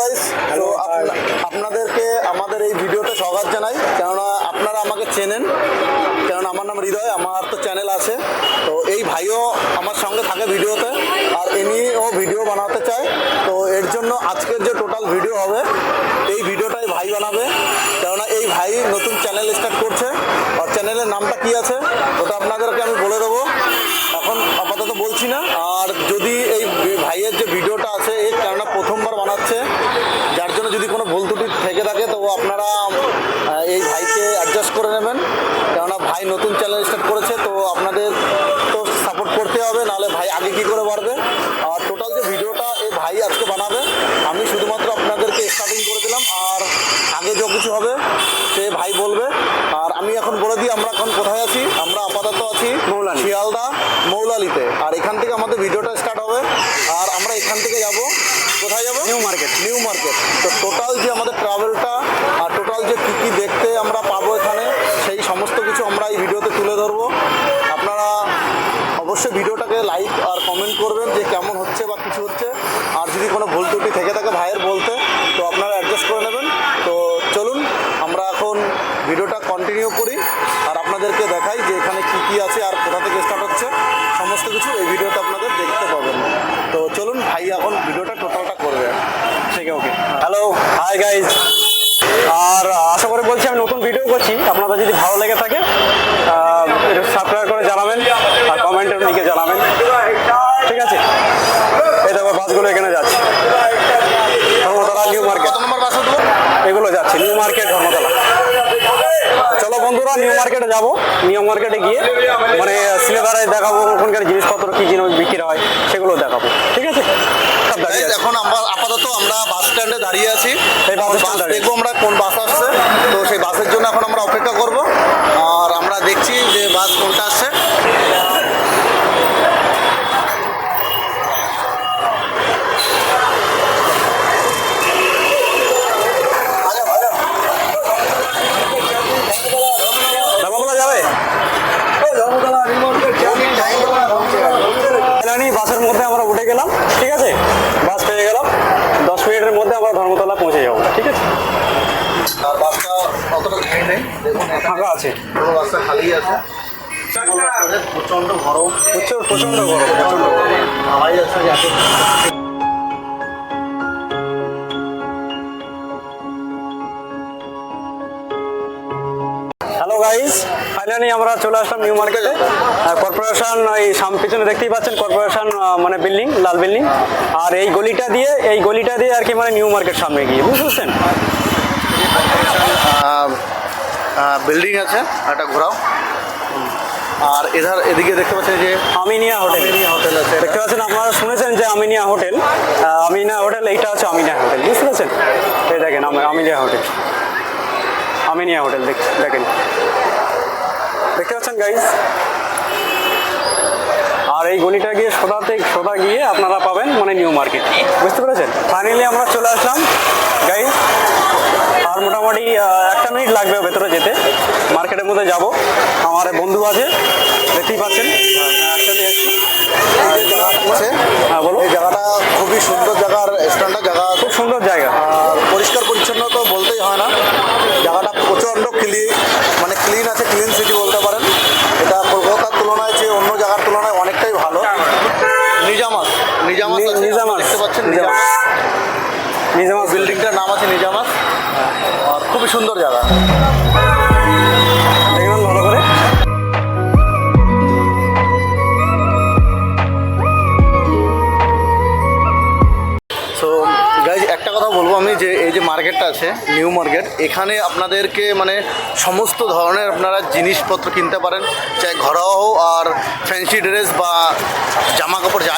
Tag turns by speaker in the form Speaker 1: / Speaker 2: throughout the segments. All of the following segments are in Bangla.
Speaker 1: গাইস, তো আপনাদেরকে আমাদের এই ভিডিওতে স্বাগত জানাই। কেননা আপনারা আমাকে চেনেন, কেননা আমার নাম হৃদয়, আমার তো চ্যানেল আছে। তো এই ভাইও আমার সঙ্গে থাকে ভিডিওতে, আর এমনিও ভিডিও বানাতে চায়। তো এর জন্য আজকের যে টোটাল ভিডিও হবে, এই ভিডিওটাই ভাই বানাবে। কেননা এই ভাই নতুন চ্যানেল স্টার্ট করছে, আর চ্যানেলের নামটা কি আছে ওটা আপনাদেরকে আমি বলে দেবো, এখন আপাতত বলছি না। আর যদি এই ভাইয়ের যে ভিডিওটা আছে, এই কেননা প্রথমবার বানাচ্ছে, যার জন্য যদি কোনো ভুল ত্রুটি থেকে থাকে তো আপনারা এই ভাইকে অ্যাডজাস্ট করে নেবেন। কেননা ভাই নতুন চ্যানেল স্টার্ট করেছে, তো আপনাদের তো সাপোর্ট করতে হবে, নাহলে ভাই আগে কী করে বাড়বে। আর টোটাল যে ভিডিওটা এই ভাই আজকে বানাবে, আমি শুধুমাত্র আপনাদেরকে স্টার্টিং করে দিলাম, আর আগে যা কিছু হবে সে ভাই বলবে। আর আমি এখন বলে দিই আমরা এখন কোথায় আছি। আমরা আপাতত আছি শিয়ালদা মৌলালিতে, আর এখান থেকে আমাদের ভিডিওটা স্টার্ট হবে। আর আমরা এখান থেকে যাব কোথায় যাব? New market. তো টোটাল যে আমাদের ট্রাভেলটা আর টোটাল যে কী কী দেখতে আমরা পাবো এখানে, সেই সমস্ত কিছু আমরা এই ভিডিওতে তুলে ধরবো। আপনারা অবশ্যই ভিডিওটাকে লাইক আর কমেন্ট করবেন যে কেমন হচ্ছে বা কিছু হচ্ছে। আর যদি কোনো ভুল ত্রুটি থেকে থাকে ভাইয়ের বলতে, তো আপনারা অ্যাডজাস্ট করে নেবেন। তো চলুন আমরা এখন ভিডিওটা কন্টিনিউ করি, আর আপনাদেরকে দেখাই যে এখানে কী কী আছে আর কোথা থেকে স্টার্ট হচ্ছে, সমস্ত কিছু এই ভিডিওতে আপনাদের দেখতে পাবেন। তো চলুন ভাই এখন ভিডিওটা টোটালটা করবে।
Speaker 2: ঠিক আছে, ওকে। Hello, hi guys. আর আশা করে বলছি আমি নতুন ভিডিও করছি, আপনাদের যদি ভালো লেগে থাকে সাবস্ক্রাইব করে জানাবেন আর কমেন্টের লিখে জানাবেন, ঠিক আছে? এই দেখো বাসগুলো এখানে যাচ্ছে, ধর্মতলা নিউ মার্কেট।
Speaker 1: কত নম্বর বাস উঠলো?
Speaker 2: এগুলো যাচ্ছে নিউ মার্কেট ধর্মতলা। চলো বন্ধুরা, নিউ মার্কেটে যাবো। নিউ মার্কেটে গিয়ে মানে সিলেবারে দেখাবো ওখানকার জিনিসপত্র কী জিনিস বিক্রি হয় সেগুলো দেখাবো, ঠিক আছে?
Speaker 1: এখন আমরা আপাতত আমরা বাস স্ট্যান্ডে দাঁড়িয়ে আছি।
Speaker 2: এই বাস স্ট্যান্ডে
Speaker 1: দেখবো আমরা কোন বাস আসছে, তো সেই বাসের জন্য এখন আমরা অপেক্ষা করব। আর আমরা দেখছি যে বাস কোনটা আসছে।
Speaker 2: ধর্মতলা যাবে? বাসের মধ্যে আমরা উঠে গেলাম, ঠিক আছে? বাস পেয়ে গেলাম, 10 মিনিটের মধ্যে আমরা ধর্মতলা পৌঁছে যাবো, ঠিক আছে?
Speaker 1: আর বাসটা অতটা খাই নেই, দেখুন
Speaker 2: ফাঁকা আছে,
Speaker 1: পুরো বাসটা খালি আছে। প্রচণ্ড গরম,
Speaker 2: প্রচণ্ড গরম,
Speaker 1: হাওয়াই আছে যাতে।
Speaker 2: হ্যালো গাইস, ফাইনালি আমরা চলে আসলাম নিউ মার্কেটে। কর্পোরেশন এই পিছনে দেখতেই পাচ্ছেন, কর্পোরেশন মানে বিল্ডিং, লাল বিল্ডিং। আর এই গলিটা দিয়ে আর কি মানে নিউ মার্কেট সামনে গিয়ে, বুঝতে
Speaker 1: বিল্ডিং আছে, একটা ঘোরাও। আর এদিকে দেখতে পাচ্ছেন যে
Speaker 2: আমিনিয়া হোটেল
Speaker 1: আছে,
Speaker 2: দেখতে পাচ্ছেন। আপনারা শুনেছেন যে আমিনিয়া হোটেল, এইটা হচ্ছে আমিনিয়া হোটেল, বুঝতে পারছেন? এই দেখেন আমিনিয়া হোটেল দেখেন, দেখতে পাচ্ছেন গাইজ। আর এই গলিটা গিয়ে সোজা গিয়ে আপনারা পাবেন মানে নিউ মার্কেট, বুঝতে পেরেছেন? ফাইনালি আমরা চলে আসলাম গাইজ। আর মোটামুটি 1 মিনিট লাগবে ভেতরে যেতে, মার্কেটের মধ্যে যাব। আমার বন্ধু আছে, দেখতেই পাচ্ছেন, একসাথে এসেছি। হ্যাঁ বলো।
Speaker 1: এই জায়গাটা খুবই সুন্দর জায়গা, আর স্ট্যান্ডার্ড জায়গা,
Speaker 2: খুব সুন্দর জায়গা।
Speaker 1: আর পরিষ্কার পরিচ্ছন্ন তো বলতেই হয় না, জায়গাটা প্রচণ্ড ক্লিন আছে, ক্লিন সিটি বলতে পারেন। এটা কলকাতার তুলনায় যে অন্য জায়গার তুলনায় অনেকটাই ভালো। নিজামাস দেখতে পাচ্ছেন, নিজামাস বিল্ডিংটার নাম আছে নিজামাস। আর খুবই সুন্দর জায়গা,
Speaker 2: দেখবেন ভালো করে।
Speaker 1: সো গাইজ একটা কথা বলবো আমি, যে এই যে মার্কেটটা আছে নিউ মার্কেট, এখানে আপনাদেরকে মানে সমস্ত ধরনের আপনারা জিনিসপত্র কিনতে পারেন, চাই ঘরোয়া হোক আর ফ্যান্সি ড্রেস বা জামা কাপড় যা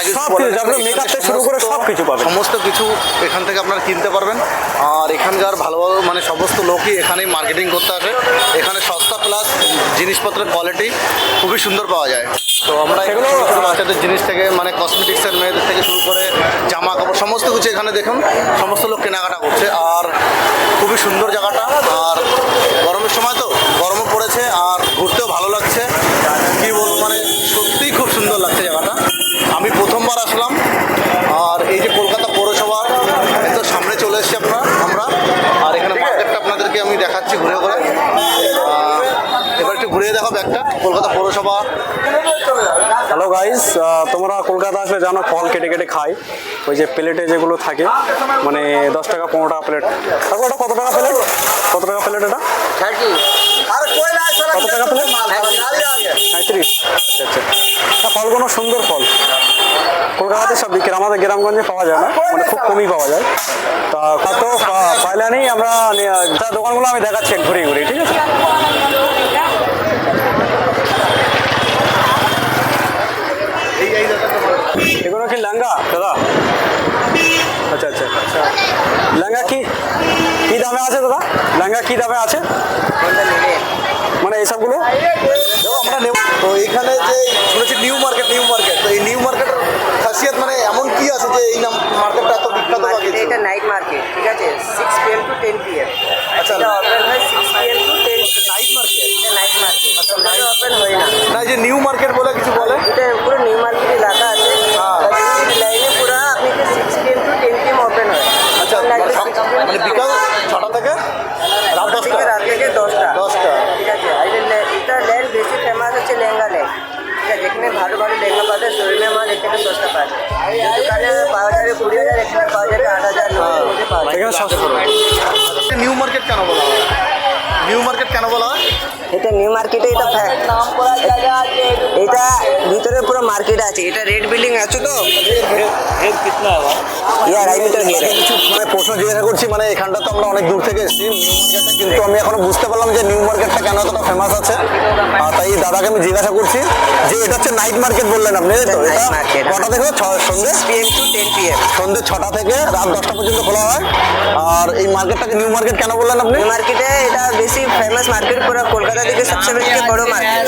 Speaker 1: কিছু সমস্ত কিছু এখান থেকে আপনারা কিনতে পারবেন। আর এখানকার ভালো মানে সমস্ত লোকই এখানেই মার্কেটিং করতে আসে। এখানে সস্তা প্লাস জিনিসপত্রের কোয়ালিটি খুবই সুন্দর পাওয়া যায়। তো আমরা এগুলো বাচ্চাদের জিনিস থেকে মানে কসমেটিক্সের মেয়েদের থেকে শুরু করে জামা কাপড় সমস্ত কিছু এখানে দেখুন, সমস্ত লোক কেনাকাটা করছে। আর খুবই সুন্দর জায়গাটা, আর গরমের সময় তো গরমও পড়েছে, আর ঘুরতেও ভালো লাগছে। কী বলবো, মানে সত্যিই খুব সুন্দর লাগছে জায়গাটা। আমি প্রথমবার আসলাম, আর এই যে কলকাতা পৌরসভা এত সামনে চলে এসেছি
Speaker 2: গাইস, তোমরা কলকাতা আসলে জানো ফল কেটে কেটে খাই, ওই যে প্লেটে যেগুলো থাকে, মানে 10 টাকা 15 টাকা প্লেট। তারপর ওটা কত টাকা প্লেট? কত টাকা প্লেট এটা? কত টাকা প্লেট? 35। আচ্ছা আচ্ছা। ফলগুলো সুন্দর ফল, কলকাতাতে সব বিক্রি, আমাদের গ্রামগঞ্জে পাওয়া যায় না, মানে খুব কমই পাওয়া যায়। তা কত পাইলে নেই আমরা, দোকানগুলো আমি দেখাচ্ছি ঘুরে ঘুরে, ঠিক আছে? এগুলো কি লেহেঙ্গা দাদা? আচ্ছা আচ্ছা আচ্ছা। লেহেঙ্গা কি কি দামে আছে দাদা? লেহেঙ্গা কি দামে আছে মানে এইসবগুলো?
Speaker 1: দেখো আমরা নেব তো এখানে যে শুনেছি নিউ মার্কেট, তো এই নিউ মার্কেটের খাসিয়াত মানে এমন কি আছে যে এই মার্কেটটা এত বিখ্যাত?
Speaker 3: মার্কেটে এটা নাইট মার্কেট, ঠিক আছে, 6 PM to 10 PM।
Speaker 1: আচ্ছা।
Speaker 3: এটা ওপেন হয় 6 PM to 10
Speaker 1: নাইট মার্কেট?
Speaker 3: এটা নাইট মার্কেট, আচ্ছা নাইট ওপেন হয় না।
Speaker 1: না, এই যে নিউ মার্কেট বলে কিছু বলে?
Speaker 3: এটা পুরো নিউ মার্কেট এলাকা আছে,
Speaker 1: হ্যাঁ।
Speaker 3: লাইনে পুরো আপনি 6 PM to 10 PM ওপেন হয়।
Speaker 1: আচ্ছা, মানে বিকাল 6টা থেকে রাত 10টা?
Speaker 3: রাত থেকে 10টা।
Speaker 1: 10টা।
Speaker 3: ঠিক আছে। আর এটা ল্যান্ড বেশি ফেমাস হচ্ছে লেহেঙ্গা ল্যান্ড, ঠিক আছে, যেখানে ভালো ভালো লেহেঙ্গা পাবে, শোরুমে মাল এখানে সস্তা পাবে। এই দোকানে পাওয়া যাবে 20,000, এখানে পাওয়া যাবে 8,000, 9,000 মধ্যে পাওয়া যাবে।
Speaker 2: এখানে সস্তা।
Speaker 1: নিউ মার্কেট কেন বলা হয়? নিউ মার্কেট কেন বলা হয়?
Speaker 3: এটা নিউ মার্কেটে এটা এটা ভিতরে পুরো মার্কেট আছে, এটা রেড বিল্ডিং আছে তো ইয়া 2.5 মিটার ঘের
Speaker 1: কিছু মানে প্রশ্ন জিজ্ঞাসা করছি, মানে এখানটা তো আমরা অনেক দূর থেকে এসেছি নিউ মার্কেটটা, কিন্তু আমি এখনো বুঝতে পারলাম যে নিউ মার্কেটটা কেন এতটা ফেমাস আছে। তাই দাদাকে আমি জিজ্ঞাসা করছি যে এটা হচ্ছে নাইট মার্কেট বললেন আপনি, তাই তো?
Speaker 3: Night
Speaker 1: এটা
Speaker 3: market,
Speaker 1: কটা থেকে সন্ধ্যে?
Speaker 3: 6 PM to 10 PM।
Speaker 1: সন্ধ্যে 6টা থেকে রাত 10টা পর্যন্ত খোলা হয়। আর এই মার্কেটটাকে নিউ মার্কেট কেন বললেন আপনি?
Speaker 3: নিউ মার্কেটে এটা বেশি ফেমাস মার্কেট, পুরো কলকাতা থেকে सबसे बड़ा मार्केट।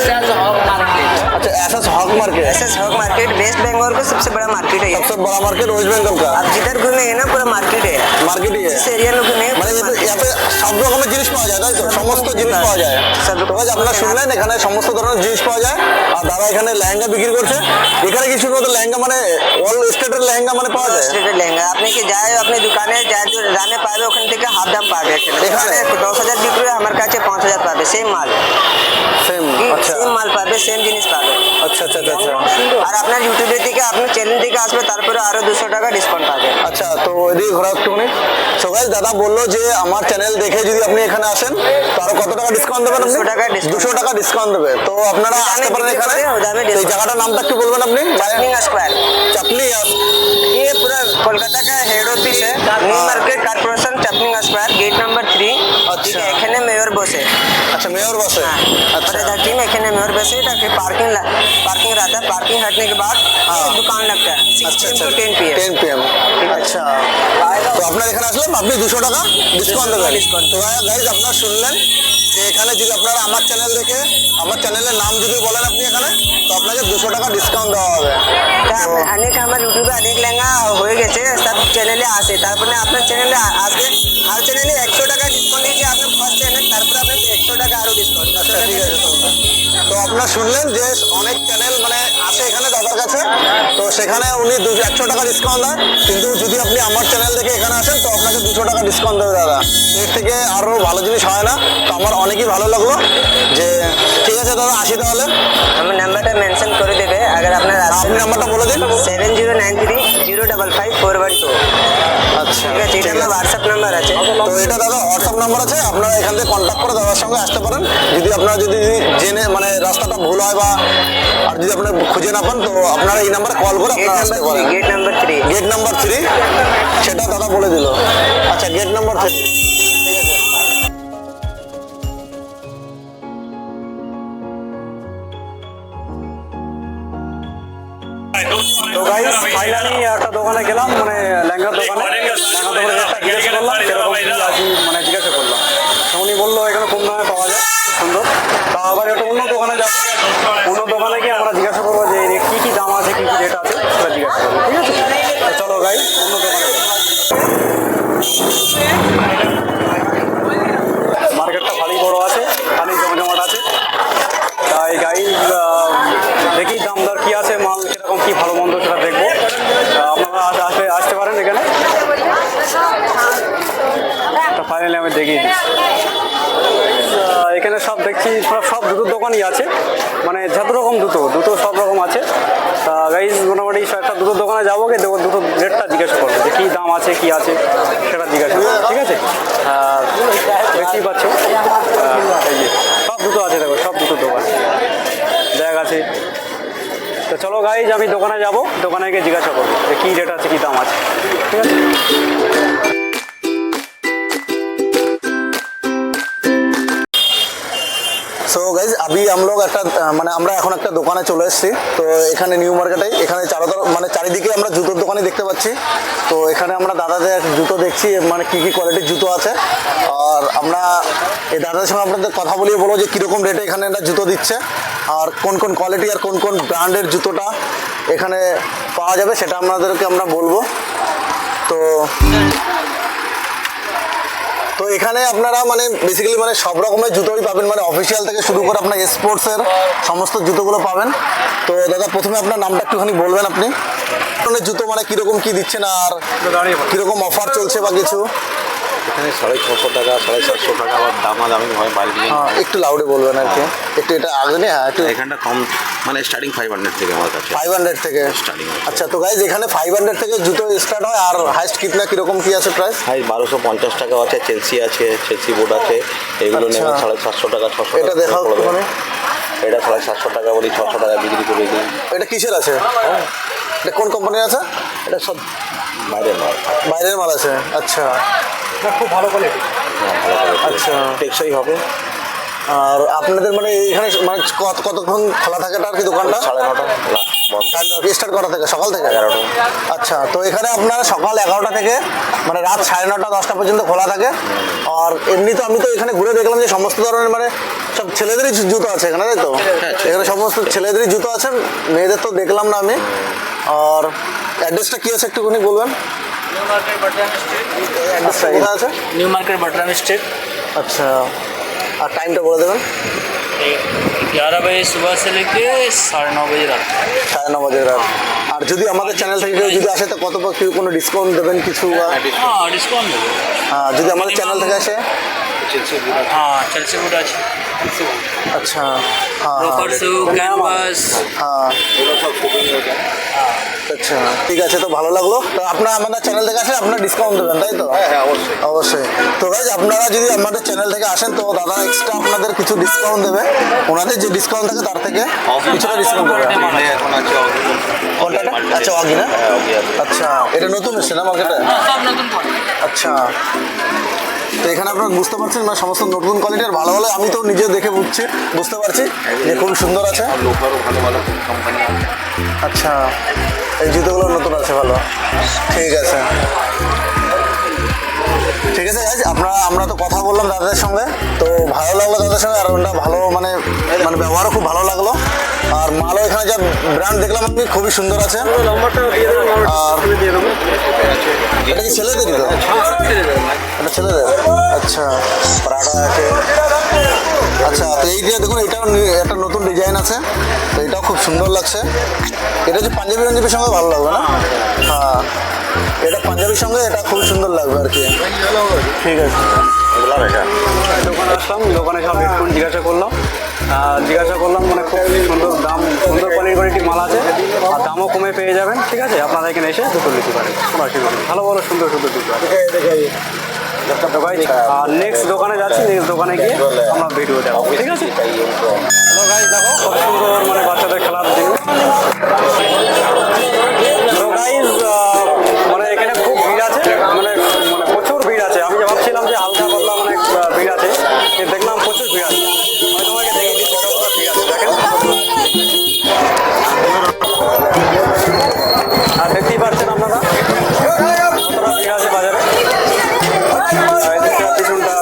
Speaker 1: अच्छा, ऐसा हॉक मार्केट?
Speaker 3: ऐसा हॉक मार्केट वेस्ट बंगाल का सबसे बड़ा मार्केट है ये।
Speaker 1: सबसे बड़ा मार्केट वेस्ट बंगाल का?
Speaker 3: आप जिधर घूमेंगे ना पूरा मार्केट है,
Speaker 1: मार्केट ही है?
Speaker 3: जिस एरिया में घूमेंगे
Speaker 1: মানে ইয়াতে সব রকমের জিনিস পাওয়া যায়, তাই তো? সমস্ত জিনিস পাওয়া যায়।
Speaker 3: সব রকম।
Speaker 1: তো ভাই আপনারা শুনলেন, এখানে সমস্ত ধরনের জিনিস পাওয়া যায়। আর দাদা এখানে লেহেঙ্গা বিক্রি করছে। এখানে কি শুধু লেহেঙ্গা মানে অল স্টেটের লেহেঙ্গা মানে পাওয়া যায়?
Speaker 3: स्ट्रेट लेंगे आपने कि जाए अपने दुकाने जाए जो जाने पावे ওখান থেকে হাফ দাম পাবে।
Speaker 1: এখানে?
Speaker 3: 10,000 বিক্রি হয়, আমার কাছে 5,000 পাবে, সেম মাল,
Speaker 1: সেম? আচ্ছা
Speaker 3: সেম মাল পাবে, সেম জিনিস পাবে।
Speaker 1: আচ্ছা আচ্ছা আচ্ছা আচ্ছা।
Speaker 3: আর আপনার ইউটিউবে থেকে আপনার চ্যানেল থেকে আসবে, তারপরে আরো 200 টাকা ডিসকাউন্ট পাবে।
Speaker 1: আচ্ছা, তো এদিকে ঘোরা একটুখানি। সো গাইস, দাদা বললো যে আমার চ্যানেল দেখে যদি আপনি এখানে আসেন তো আরো কত টাকা ডিসকাউন্ট দেবেন?
Speaker 3: 200 টাকা discount।
Speaker 1: 200 টাকা ডিসকাউন্ট দেবে। তো আপনারা আসতে পারেন এখানে।
Speaker 3: দামে
Speaker 1: তো এই জায়গাটার নামটা একটু বলবেন আপনি?
Speaker 3: चापनिंग स्क्वायर,
Speaker 1: চাপলি।
Speaker 3: ये पूरा कोलकाता का हेड ऑफिस है, New Market corporation Chaplin square, gate number 3।
Speaker 1: अच्छा।
Speaker 3: এখানে মেয়র বসে।
Speaker 1: আচ্ছা, মেয়র বসে।
Speaker 3: अच्छा,
Speaker 1: अच्छा।
Speaker 3: टीम एखाने मेयर बसे फिर पार्किंग रहता है, पार्किंग हटने के बाद दुकान लगता है 6
Speaker 1: আচ্ছা
Speaker 3: PM
Speaker 1: আচ্ছা,
Speaker 3: to 10 PM।
Speaker 1: 10 PM। আচ্ছা, তো আপনার এখানে আসলে আপনি 200 টাকা ডিসকাউন্ট দেবেন।
Speaker 3: discount।
Speaker 1: তো গাইজ আপনারা শুনলেন যে এখানে যদি আপনারা আমার চ্যানেল দেখে আমার চ্যানেলের নাম যদি বলেন আপনি এখানে, তো আপনাকে 200 টাকা ডিসকাউন্ট দেওয়া হবে।
Speaker 3: অনেক আমার ইউটিউবে অনেক লেহেঙ্গা হয়ে গেছে, সব চ্যানেলে আসে, তারপরে আপনার চ্যানেলে আসবে, আর চ্যানেলে 100 টাকা ডিসকাউন্ট দিয়েছে আপনার ফার্স্ট চ্যানেল, তারপরে আপনার 100 টাকা আরো ডিসকাউন্ট।
Speaker 1: আচ্ছা, ঠিক আছে। তো আপনারা শুনলেন যে অনেক চ্যানেল মানে আসে এখানে দাদার কাছে, তো সেখানে উনি 100 টাকা ডিসকাউন্ট দেয়, কিন্তু যদি আপনি আমার চ্যানেল দেখে এখানে আসেন তো আপনাকে 200 টাকা ডিসকাউন্ট দেবে দাদা। এর থেকে আরও ভালো জিনিস হয় না। তো আমার অনেকই ভালো লাগলো যে ঠিক আছে দাদা, আসি তাহলে।
Speaker 3: আমার নাম্বারটা মেনশন করে দেবে, আগে আপনার
Speaker 1: আপনি নাম্বারটা বলে দিন।
Speaker 3: 7093012412।
Speaker 1: আচ্ছা,
Speaker 3: ঠিক আছে, এটা আমার হোয়াটসঅ্যাপ নাম্বার আছে।
Speaker 1: তো এটা দাদা হোয়াটসঅ্যাপ নাম্বার আছে, আপনারা এখান থেকে কন্ট্যাক্ট করে দাদার সঙ্গে আসতে পারেন। যদি আপনারা যদি জেনে মানে রাস্তাটা ভুল হয় বা আর যদি আপনারা খুঁজে না পান, তো আপনারা এই নাম্বারে কল করে আপনারা আসতে পারেন।
Speaker 3: Gate number 3।
Speaker 1: গেট নাম্বার 3, সেটা দাদা বলে দিল। আচ্ছা, গেট নাম্বার 3।
Speaker 2: তো গাইস ফাইনালি একটা দোকানে গেলাম, মানে লেহেঙ্গার দোকানে। লেহেঙ্গার দোকানে একটা জিজ্ঞাসা করলাম সেরকম কি আছে, মানে জিজ্ঞাসা করলাম। তো উনি বললো এখানে কম দামে পাওয়া যায়, খুব সুন্দর। তা আবার একটা অন্য দোকানে যাবো, অন্য দোকানে গিয়ে আমরা জিজ্ঞাসা করবো যে কী কী দাম আছে, কী কী রেট আছে, সেটা জিজ্ঞাসা করবো, ঠিক আছে? তো চলো গাইস, অন্য দোকানে মার্কেটটা ভালোই বড় আছে, ভালোই জমজমাট আছে। তাই গাইস দেখি দাম দর কী আছে, মাল কীরকম কী ভালো মন্দ সেটা দেখবো। আপনারা আসতে পারেন এখানে। তো ফাইনালি আমি দেখি এখানে সব দেখছি দেখছি সব জুতোর দোকানই আছে, মানে যত রকম জুতো সব রকম আছে। তা গাইজ মোটামুটি একটা জুতোর দোকানে যাবো, গিয়ে জুতোর রেটটা জিজ্ঞেস করবো যে কী দাম আছে কী আছে সেটা জিজ্ঞাসা করবো, ঠিক আছে? আর দেখতেই পাচ্ছ এই যে সব জুতো আছে, দেখো সব জুতোর দোকান ব্যাগ আছে। তো চলো গাইজ আমি দোকানে যাব, দোকানে গিয়ে জিজ্ঞাসা করবো যে কী রেট আছে কী দাম আছে, ঠিক আছে?
Speaker 1: সো গাইজ अभी हम लोग একটা মানে আমরা এখন একটা দোকানে চলে এসেছি। তো এখানে নিউ মার্কেটে এখানে মানে চারিদিকে আমরা জুতোর দোকানই দেখতে পাচ্ছি। তো এখানে আমরা দাদাদের জুতো দেখছি, মানে কী কী কোয়ালিটির জুতো আছে। আর আমরা এই দাদাদের সঙ্গে আপনাদের কথা বলিয়ে বলবো যে কীরকম রেটে এখানে একটা জুতো দিচ্ছে, আর কোন কোন কোয়ালিটি আর কোন কোন ব্র্যান্ডের জুতোটা এখানে পাওয়া যাবে সেটা আপনাদেরকে আমরা বলবো। তো তো এখানে আপনারা মানে বেসিক্যালি মানে সব রকমের জুতোই পাবেন, মানে অফিসিয়াল থেকে শুরু করে আপনার স্পোর্টসের সমস্ত জুতোগুলো পাবেন। তো দাদা প্রথমে আপনার নামটা একটুখানি বলবেন, আপনি ধরনের জুতো মানে কীরকম কী দিচ্ছেন আর কীরকম অফার চলছে বা কিছু?
Speaker 4: এখানে 650 টাকা 750 টাকা আবার দামাদামি হয় বার্গেনিং।
Speaker 1: হ্যাঁ একটু লাউডে বলবেন আর কি, একটু এটা আগে নিয়ে। হ্যাঁ একটু
Speaker 4: এখানটা কম, মানে স্টার্টিং 500 থেকে আমার কাছে
Speaker 1: 500 থেকে
Speaker 4: স্টার্টিং।
Speaker 1: আচ্ছা তো গাইজ এখানে 500 থেকে জুতো স্টার্ট হয়, আর হাইস্ট কিতনা কীরকম কী আছে প্রাইস?
Speaker 4: হাই 1250 টাকা আছে, চেলসি বোর্ড আছে, এগুলো
Speaker 1: আচ্ছা।
Speaker 4: নেবেন 750 টাকা 600
Speaker 1: এটা
Speaker 4: টাকা
Speaker 1: দেখাও
Speaker 4: পড়বে।
Speaker 1: একটুখানি।
Speaker 4: এটা 750 টাকা বলি 600 টাকা বিক্রি করে দিই।
Speaker 1: এটা কিসের আছে? এটা কোন কোম্পানির আছে?
Speaker 4: এটা সব বাইরের মাল।
Speaker 1: বাইরের মাল আছে। আচ্ছা
Speaker 2: খুব ভালো কোয়ালিটি।
Speaker 4: হ্যাঁ ভালো করে
Speaker 1: আচ্ছা।
Speaker 4: টেকসই হবে।
Speaker 1: আর আপনাদের মানে এখানে মানে কতক্ষণ খোলা থাকে আর কি দোকানটা?
Speaker 4: 9:30 লাস্ট বন্ধ
Speaker 1: স্টার্ট করা থেকে সকাল থেকে
Speaker 4: 11টা।
Speaker 1: আচ্ছা তো এখানে আপনারা সকাল 11টা থেকে মানে রাত 9:30 10টা পর্যন্ত খোলা থাকে। আর এমনি তো আমি তো এখানে ঘুরে দেখলাম যে সমস্ত ধরনের মানে সব ছেলেদেরই জুতো আছে এখানে, তাই তো? এখানে সমস্ত ছেলেদেরই জুতো আছে, মেয়েদের তো দেখলাম না আমি। আর অ্যাড্রেসটা কী আছে একটুখানি বলবেন?
Speaker 5: New Market Bertram street.
Speaker 1: অ্যাড্রেসটা কোথায় আছে?
Speaker 5: New Market Bertram street.
Speaker 1: আচ্ছা আর টাইমটা বলে দেবেন।
Speaker 5: 11 बजे सुबह से लेके 9:30 बजे रात।
Speaker 1: 9:30 বাজে রাত। আর যদি আমাদের চ্যানেল থেকে কেউ যদি আসে তো কত কি কোনো ডিসকাউন্ট দেবেন কিছু? বা
Speaker 5: हाँ डिस्काउंट देबो।
Speaker 1: যদি আমাদের চ্যানেল থেকে আসে?
Speaker 5: हाँ चेल्सी बुट আছে।
Speaker 1: আচ্ছা হ্যাঁ
Speaker 5: लोफर शू कैनवास।
Speaker 1: হ্যাঁ আচ্ছা ঠিক আছে, তো ভালো লাগলো। তো আপনারা আমাদের চ্যানেল থেকে আসেন, আপনারা ডিসকাউন্ট দেবেন তাই তো?
Speaker 4: হ্যাঁ অবশ্যই।
Speaker 1: অবশ্যই। তো গাইজ আপনারা যদি আমাদের চ্যানেল থেকে আসেন তো দাদা এক্সট্রা আপনাদের কিছু ডিসকাউন্ট দেবে, ওনাদের যে ডিসকাউন্ট থাকে তার থেকে কিছুটা ডিসকাউন্ট দেবে।
Speaker 4: এখন আছে
Speaker 1: কোনটা? আচ্ছা অগি না?
Speaker 4: হ্যাঁ ওকে আছে।
Speaker 1: আচ্ছা এটা নতুন এসছে না মার্কেটে?
Speaker 5: सब नতুন কোয়ালিটি।
Speaker 1: আচ্ছা তো এখানে আপনারা বুঝতে পারছেন মানে সমস্ত নতুন কোয়ালিটির ভালো ভালো, আমি তো নিজে দেখে বুঝতে পারছি যে খুব সুন্দর আছে।
Speaker 4: লোকারও ভালো ভালো কোম্পানি আছে।
Speaker 1: আচ্ছা এই জুতোগুলো নতুন আছে, ভালো। ঠিক আছে ঠিক আছে গাইজ আমরা তো কথা বললাম দাদাদের সঙ্গে, তো ভালো লাগলো দাদাদের সঙ্গে। আর ওটা ভালো মানে মানে ব্যবহারও খুব ভালো লাগলো। আর মালও এখানে যা ব্র্যান্ড দেখলাম আমি খুবই সুন্দর আছে।
Speaker 2: নম্বরটা দিয়ে দেবেন,
Speaker 1: আর
Speaker 2: দিয়ে দেবো।
Speaker 1: এটা কি ছেলেদেরই তো? এটা ছেলেদের? আচ্ছা প্রাডা আছে। আচ্ছা তো এই যে দেখুন এটাও একটা নতুন ডিজাইন আছে, তো এটাও খুব সুন্দর লাগছে। এটা হচ্ছে পাঞ্জাবি রঞ্জিবের সঙ্গে ভালো লাগবে না? হ্যাঁ এটা পাঞ্জাবির সঙ্গে এটা খুব সুন্দর লাগবে আর কি। ঠিক আছে
Speaker 2: দোকানে আসলাম, দোকানে সব হেডফোন জিজ্ঞাসা করলাম, মানে খুব সুন্দর দাম, সুন্দর কোয়ালিটি মাল আছে, আর দামও কমে পেয়ে যাবেন। ঠিক আছে আপনারা এখানে এসে দুটো নিতে পারেন, কোনো অসুবিধা নেই। ভালো ভালো সুন্দর সুন্দর জুতো আছে। তো guys, আর নেক্সট দোকানে যাচ্ছি, নেক্সট দোকানে গিয়ে আমরা ভিডিও দেখাবো, ঠিক আছে? হ্যালো গাইজ, দেখো কত সুন্দর মানে বাচ্চাদের খেলার জিনিস। তো গাইজ মানে এখানে খুব ভিড় আছে, মানে মানে প্রচুর ভিড় আছে। আমি যে ভাবছিলাম যে হালকা পাতলা মানে ভিড় আছে, কিন্তু দেখলাম প্রচুর ভিড় আছে। আমি তোমাকে দেখিয়ে দিচ্ছি কতটা ভিড় আছে, দেখেন। আর দেখতেই পাচ্ছেন আপনারা কতটা ভিড় আছে বাজারে। আর এদিকটা পিছনটা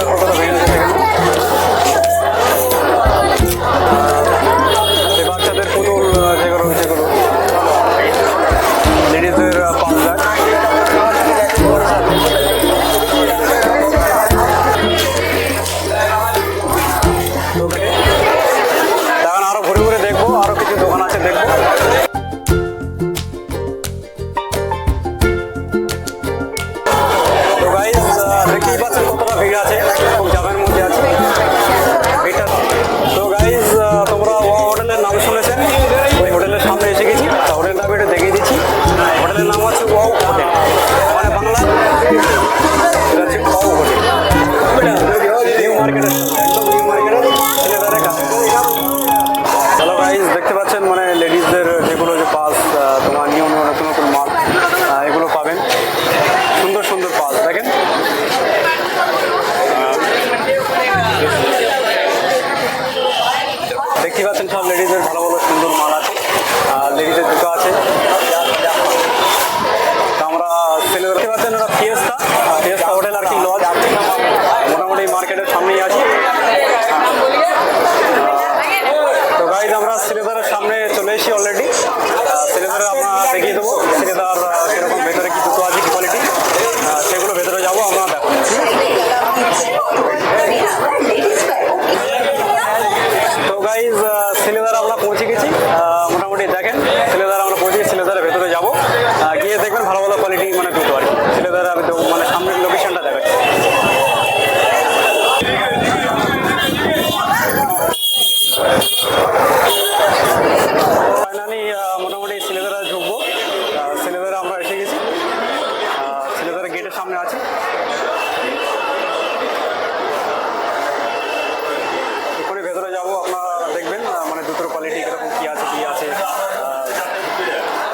Speaker 2: কতটা ভিড় আছে দেখেন। এই বাচ্চাদের পুতুল যেগুলো লেডিসদের পাঞ্জাব। এখন আরো ঘুরে ঘুরে দেখবো, আরো কিছু দোকান আছে দেখবো। তো গাইজ দেখতেই পাচ্ছেন কতটা ভিড় আছে। বলছেন ওটা ফিয়েস্তা হোটেল আর কি লজ, মোটামুটি মার্কেটের সামনেই আছি। তো গাইজ আমরা শ্রীলেদারের সামনে চলে এসেছি অলরেডি। শ্রীলেদারে আমরা দেখিয়ে দেবো শ্রীলেদার কীরকম ভেতরে কি জুতো আছে, কি কোয়ালিটি, সেগুলো ভেতরে যাবো আমরা দেখো। তো গাইজ শ্রীলেদার আমরা পৌঁছে গেছি, মোটামুটি দেখেন শ্রীলেদার আমরা পৌঁছে গেছি। শ্রীলেদারের ভেতরে যাবো, গিয়ে দেখবেন ভালো ভালো কোয়ালিটি মানে জুতো আর কি। শ্রীলেদারে আমি তো মানে সামনের লোকেশনটা দেখাচ্ছি। ফাইনালি মোটামুটি শ্রীলেদারে ঢুকবো। শ্রীলেদারে আমরা এসে গেছি, শ্রীলেদারের গেটের সামনে আছি। এখানে ভেতরে যাবো, আপনারা দেখবেন মানে জুতোর কোয়ালিটি কীরকম কী আছে কী আছে।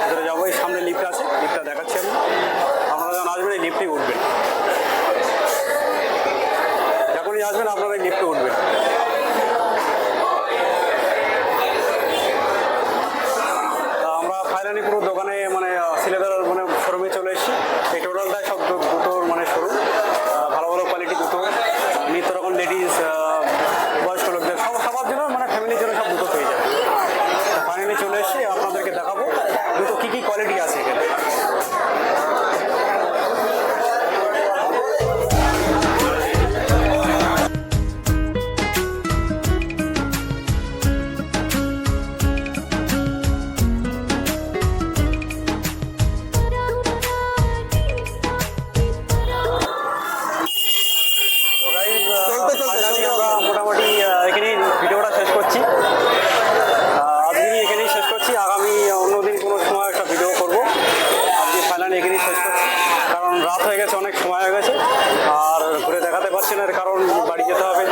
Speaker 2: ভেতরে যাবো, এই সামনে লিফট আছে, লিফটটা দেখাচ্ছি আমি। আপনারা যখন আসবেন এই লিফটেই উঠবেন, যখনই আসবেন আপনারা এই লিফটে উঠবেন। আমরা ফাইনালি পুরো দোকানে মানে শ্রীলেদার মানে শোরুমে চলে এসেছি। এই টোটালটাই সব জুতোর মানে শোরুম, ভালো ভালো কোয়ালিটি জুতো, নিত্য রকম লেডিস, বয়স্ক লোকদের সবার জন্য মানে ফ্যামিলির জন্য সব জুতো পেয়ে যাবে। ফাইনালি চলে এসেছি, আপনাদেরকে দেখাবো জুতো কী কী কোয়ালিটি আছে এখানে। আমরা মোটামুটি এখানেই ভিডিওটা শেষ করছি, আজকে এখানেই শেষ করছি। আগামী অন্যদিন কোনো সময় একটা ভিডিও করবো। আজকে ফাইনালি এখানেই শেষ করছি, কারণ রাত হয়ে গেছে, অনেক সময় হয়ে গেছে, আর ঘুরে দেখাতে পারছি না, এর কারণ বাড়ি যেতে হবে,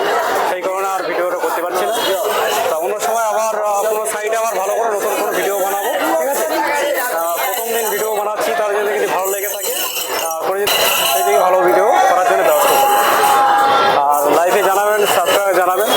Speaker 2: সেই কারণে আর ভিডিওটা করতে পারছি না। তা অন্য সময় আবার কোনো সাইডে আবার ভালো করে নতুন কোনো ভিডিও বানাবো, ঠিক আছে। প্রথম দিন ভিডিও বানাচ্ছি, তার জন্য যদি ভালো লেগে থাকে করে সেই থেকে ভালো ভিডিও করার জন্য ব্যবস্থা করবো। আর লাইভে জানাবেন, সাবস্ক্রাইব জানাবেন।